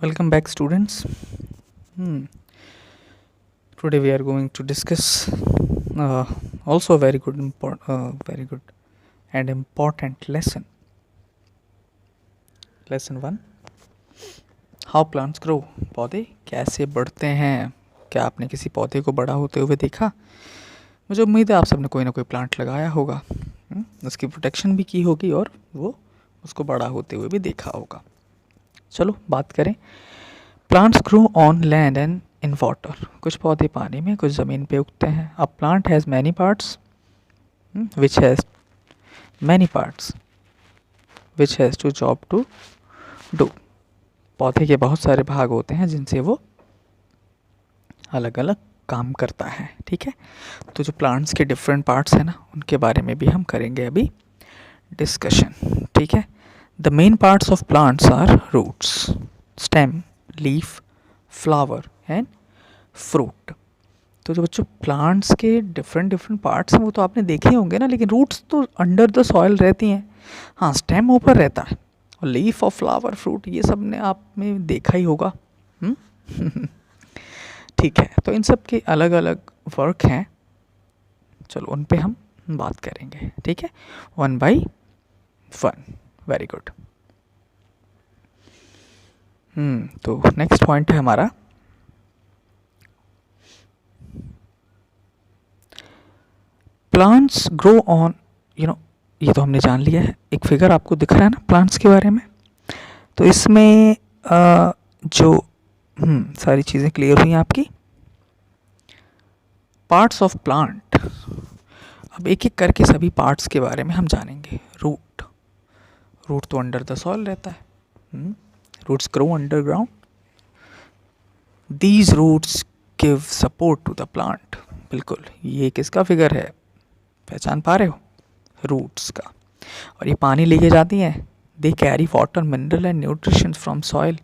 Welcome back, students. Today we are going to discuss also a very good and important lesson. Lesson 1: How plants grow. पौधे कैसे बढ़ते हैं. क्या आपने किसी पौधे को बड़ा होते हुए देखा? मुझे उम्मीद है आप सबने कोई ना कोई प्लांट लगाया होगा, उसकी प्रोटेक्शन भी की होगी और वो उसको बड़ा होते हुए भी देखा होगा. चलो बात करें. Plants grow on land and in water. कुछ पौधे पानी में, कुछ ज़मीन पे उगते हैं. A plant has many parts which has many parts which has two job to do. पौधे के बहुत सारे भाग होते हैं जिनसे वो अलग अलग काम करता है. ठीक है, तो जो प्लांट्स के डिफरेंट पार्ट्स हैं ना, उनके बारे में भी हम करेंगे अभी डिस्कशन. ठीक है, the main parts of plants are roots, stem, leaf, flower and fruit. तो जो बच्चों प्लांट्स के डिफरेंट पार्ट्स हैं वो तो आपने देखे होंगे ना, लेकिन रूट्स तो अंडर द सॉइल रहती हैं. हाँ, स्टेम ऊपर रहता है और लीफ और फ्लावर, फ्रूट, ये सब ने आपने देखा ही होगा. ठीक है, तो इन सब के अलग अलग वर्क हैं. चलो उन पे हम बात करेंगे. ठीक है, 1 by 1. Very good. तो नेक्स्ट पॉइंट है हमारा प्लांट्स ग्रो ऑन. ये तो हमने जान लिया है. एक फिगर आपको दिख रहा है ना प्लांट्स के बारे में, तो इसमें जो सारी चीज़ें क्लियर हुई हैं आपकी. Parts of plant. अब एक एक करके सभी पार्ट्स के बारे में हम जानेंगे. रूट. रूट तो अंडर द सॉइल रहता है. Roots grow underground. These roots give support to the plant. बिल्कुल, ये किसका फिगर है, पहचान पा रहे हो? रूट्स का. और ये पानी लेके जाती हैं. They carry water, mineral and nutrition from soil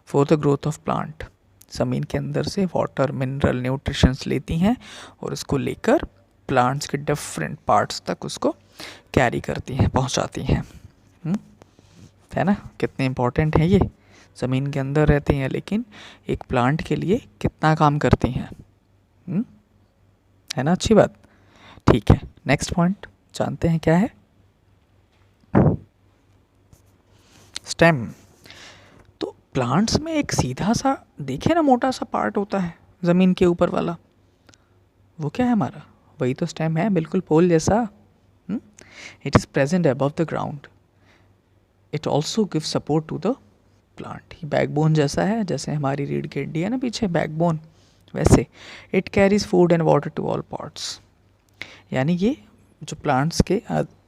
for the growth of plant. ज़मीन के अंदर से वाटर, मिनरल, न्यूट्रिशंस लेती हैं और उसको लेकर प्लांट्स के डिफरेंट पार्ट्स तक उसको कैरी करती हैं, पहुंचाती हैं. है ना, कितने इम्पोर्टेंट हैं ये. ज़मीन के अंदर रहती हैं लेकिन एक प्लांट के लिए कितना काम करती हैं. है ना, अच्छी बात. ठीक है, नेक्स्ट पॉइंट जानते हैं क्या है. स्टेम. तो प्लांट्स में एक सीधा सा देखे ना मोटा सा पार्ट होता है ज़मीन के ऊपर वाला, वो क्या है हमारा, वही तो स्टेम है. बिल्कुल पोल जैसा. It is present above the ground. It also give support to the plant. Backbone जैसा है, जैसे हमारी रीढ़ की हड्डी है ना पीछे, बैकबोन, वैसे. It carries food and water to all parts. यानी ये जो प्लांट्स के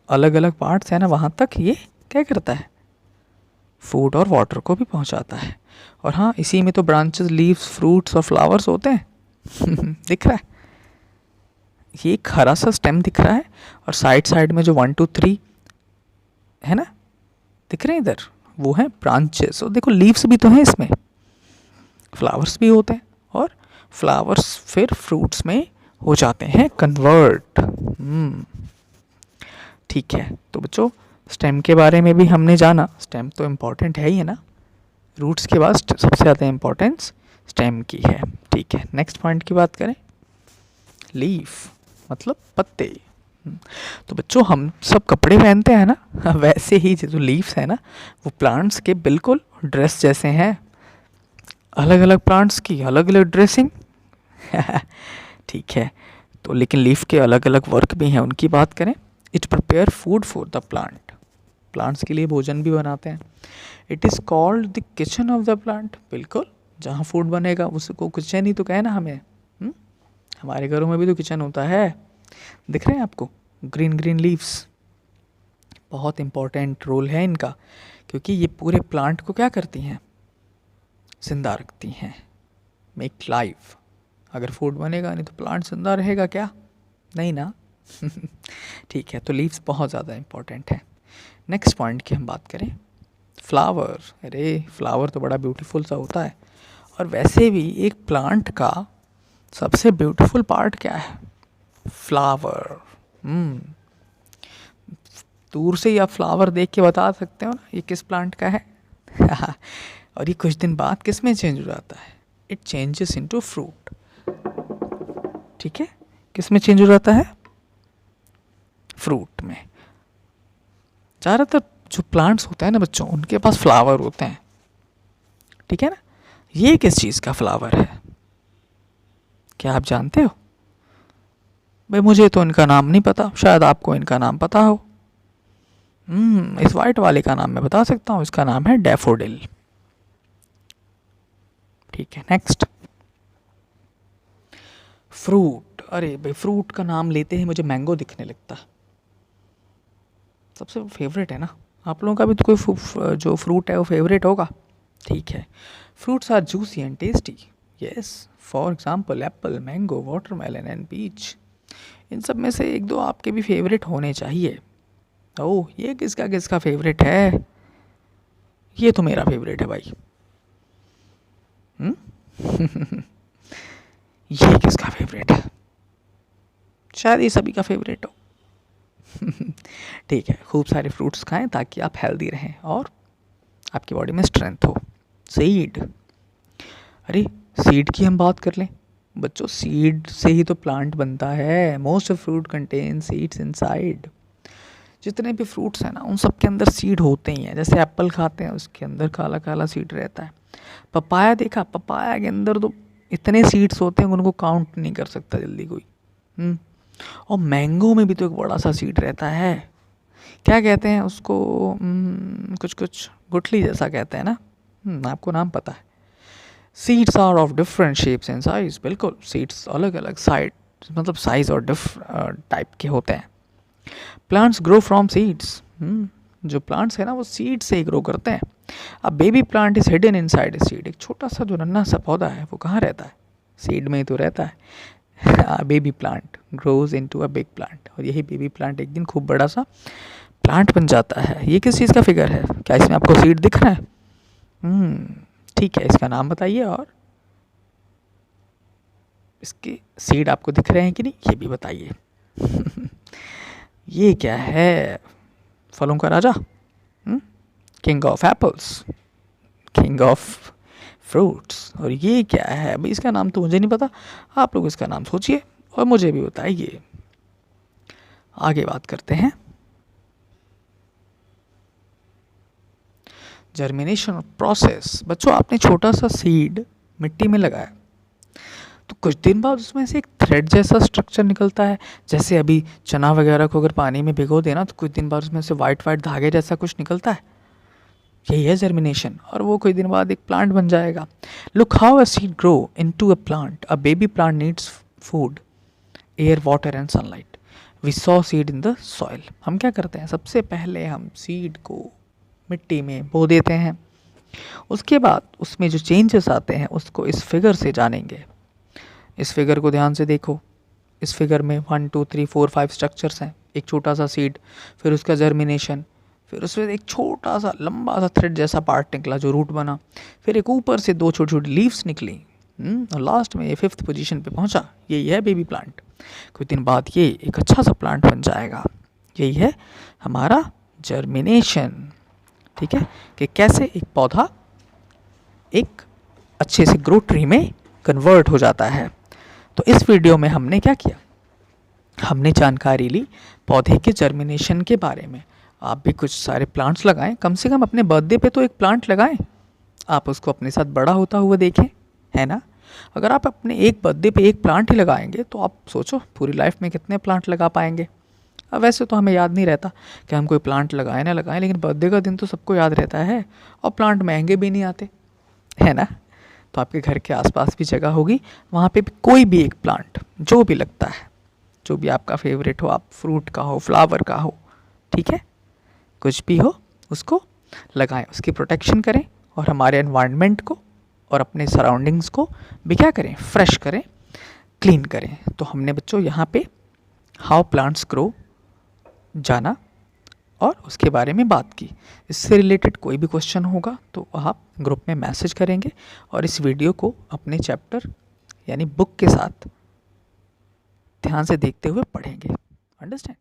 अलग अलग पार्ट्स हैं ना, वहाँ तक ये क्या करता है, फूड और वाटर को भी पहुँचाता है. और हाँ, इसी में तो ब्रांचेस, लीव्स, फ्रूट्स और फ्लावर्स होते हैं. दिख रहा है, ये एक हरा सा स्टेम दिख रहा है और साइड साइड में जो 1 2 3 है ना, दिख रहे हैं इधर, वो है ब्रांचेस. और देखो लीव्स भी तो हैं इसमें, फ्लावर्स भी होते हैं और फ्लावर्स फिर फ्रूट्स में हो जाते हैं कन्वर्ट. ठीक है, तो बच्चों स्टेम के बारे में भी हमने जाना. स्टेम तो इम्पॉर्टेंट है ही है ना, रूट्स के बाद सबसे ज़्यादा इम्पोर्टेंस स्टेम की है. ठीक है, नेक्स्ट पॉइंट की बात करें. लीफ मतलब पत्ते. तो बच्चों हम सब कपड़े पहनते हैं ना, वैसे ही जो लीव्स है ना, वो प्लांट्स के बिल्कुल ड्रेस जैसे हैं. अलग अलग प्लांट्स की अलग अलग ड्रेसिंग. ठीक है, तो लेकिन लीफ के अलग अलग वर्क भी हैं. उनकी बात करें. It prepare food for the plant. Plants के लिए भोजन भी बनाते हैं. It is called the kitchen of the plant. बिल्कुल, जहाँ फूड बनेगा उसको किचन ही तो कहे ना हमें. हमारे घरों में भी तो किचन होता है. दिख रहे हैं आपको ग्रीन ग्रीन लीव्स. बहुत इम्पोर्टेंट रोल है इनका, क्योंकि ये पूरे प्लांट को क्या करती हैं, जिंदा रखती हैं. Make life. अगर फूड बनेगा नहीं तो प्लांट जिंदा रहेगा क्या, नहीं ना. ठीक है, तो लीव्स बहुत ज़्यादा इम्पोर्टेंट है. नेक्स्ट पॉइंट की हम बात करें. फ्लावर. अरे फ्लावर तो बड़ा ब्यूटीफुल सा होता है. और वैसे भी एक प्लांट का सबसे ब्यूटीफुल पार्ट क्या है, फ्लावर. दूर से ही आप फ्लावर देख के बता सकते हो ना ये किस प्लांट का है. और ये कुछ दिन बाद किस में चेंज हो जाता है? It changes into fruit. ठीक है, किस में चेंज हो जाता है? फ्रूट में। ज़्यादातर जो प्लांट्स होते हैं ना बच्चों, उनके पास फ्लावर होते हैं, ठीक है ना। ये किस चीज़ का फ्लावर है, क्या आप जानते हो? भाई मुझे तो इनका नाम नहीं पता, शायद आपको इनका नाम पता हो। इस वाइट वाले का नाम मैं बता सकता हूँ, इसका नाम है डैफोडिल। ठीक है, नेक्स्ट फ्रूट। अरे भाई फ्रूट का नाम लेते ही मुझे मैंगो दिखने लगता, सबसे फेवरेट है ना। आप लोगों का भी तो कोई जो फ्रूट है वो फेवरेट होगा। ठीक है, fruits are juicy and tasty. Yes, for example apple, mango, watermelon and peach. इन सब में से एक दो आपके भी फेवरेट होने चाहिए। ओह, ये किसका किसका फेवरेट है? ये तो मेरा फेवरेट है भाई। ये किसका फेवरेट है? शायद ये सभी का फेवरेट हो। ठीक है, खूब सारे फ्रूट्स खाएं ताकि आप हेल्दी रहें और आपकी बॉडी में स्ट्रेंथ हो। सीड, अरे सीड की हम बात कर लें बच्चों, सीड से ही तो प्लांट बनता है। Most of fruit contain seeds inside. जितने भी फ्रूट्स हैं ना, उन सब के अंदर सीड होते ही हैं। जैसे एप्पल खाते हैं, उसके अंदर काला काला सीड रहता है। पपाया देखा, पपाया के अंदर तो इतने सीड्स होते हैं उनको काउंट नहीं कर सकता जल्दी कोई। और मैंगो में भी तो एक बड़ा सा सीड रहता है, क्या कहते हैं उसको? कुछ कुछ गुठली जैसा कहते हैं ना। आपको नाम पता है? Seeds are of different shapes and size. बिल्कुल, सीड्स अलग अलग मतलब साइज और टाइप के होते हैं। Plants grow from seeds. जो प्लांट्स है ना, वो सीड से ही ग्रो करते हैं। अब baby plant is hidden inside a seed. एक छोटा सा जो नन्हा सा पौधा है वो कहाँ रहता है? सीड में ही तो रहता है। Baby plant grows into a big plant, और यही बेबी प्लांट एक दिन खूब बड़ा सा प्लांट बन जाता है। ये किस चीज़ का फिगर है? क्या इसमें आपको सीड दिख रहा है? ठीक है, इसका नाम बताइए। और इसके सीड आपको दिख रहे हैं कि नहीं, ये भी बताइए। ये क्या है? फलों का राजा, king of apples, king of fruits. और ये क्या है भाई? इसका नाम तो मुझे नहीं पता, आप लोग इसका नाम सोचिए और मुझे भी बताइए। आगे बात करते हैं जर्मिनेशन प्रोसेस। बच्चों, आपने छोटा सा सीड मिट्टी में लगाया तो कुछ दिन बाद उसमें से एक थ्रेड जैसा स्ट्रक्चर निकलता है। जैसे अभी चना वगैरह को अगर पानी में भिगो देना तो कुछ दिन बाद उसमें से वाइट वाइट धागे जैसा कुछ निकलता है। यही है जर्मिनेशन, और वो कुछ दिन बाद एक प्लांट बन जाएगा। Look how a seed grow into a plant. A baby plant needs food, air, water and sunlight. We saw seed in the soil. हम क्या करते हैं, सबसे पहले हम सीड को मिट्टी में बो देते हैं। उसके बाद उसमें जो चेंजेस आते हैं उसको इस फिगर से जानेंगे। इस फिगर को ध्यान से देखो। इस फिगर में 1 2 3 4 5 स्ट्रक्चर्स हैं। एक छोटा सा सीड, फिर उसका जर्मिनेशन, फिर उसमें एक छोटा सा लंबा सा थ्रेड जैसा पार्ट निकला जो रूट बना, फिर एक ऊपर से 2 छोटी छोटी लीव्स निकली, और लास्ट में ये 5th पोजीशन पे पहुंचा। यही है बेबी प्लांट। कुछ दिन बाद ये एक अच्छा सा प्लांट बन जाएगा। यही है हमारा जर्मिनेशन। ठीक है, कि कैसे एक पौधा एक अच्छे से ग्रो ट्री में कन्वर्ट हो जाता है। तो इस वीडियो में हमने क्या किया, हमने जानकारी ली पौधे के जर्मिनेशन के बारे में। आप भी कुछ सारे प्लांट्स लगाएं, कम से कम अपने बर्थडे पे तो एक प्लांट लगाएं। आप उसको अपने साथ बड़ा होता हुआ देखें, है ना। अगर आप अपने एक बर्थडे पे एक प्लांट ही लगाएंगे तो आप सोचो पूरी लाइफ में कितने प्लांट लगा पाएंगे। अब वैसे तो हमें याद नहीं रहता कि हम कोई प्लांट लगाएं ना लगाएं, लेकिन बर्थडे का दिन तो सबको याद रहता है। और प्लांट महंगे भी नहीं आते, है ना। तो आपके घर के आसपास भी जगह होगी, वहाँ पे भी कोई भी एक प्लांट जो भी लगता है, जो भी आपका फेवरेट हो, आप फ्रूट का हो, फ्लावर का हो, ठीक है, कुछ भी हो, उसको लगाएं, उसकी प्रोटेक्शन करें और हमारे एनवायरनमेंट को और अपने सराउंडिंग्स को भी क्या करें, फ्रेश करें, क्लीन करें। तो हमने बच्चों यहाँ पे हाउ प्लांट्स ग्रो जाना और उसके बारे में बात की। इससे रिलेटेड कोई भी क्वेश्चन होगा तो आप ग्रुप में मैसेज करेंगे और इस वीडियो को अपने चैप्टर यानी बुक के साथ ध्यान से देखते हुए पढ़ेंगे। अंडरस्टैंड।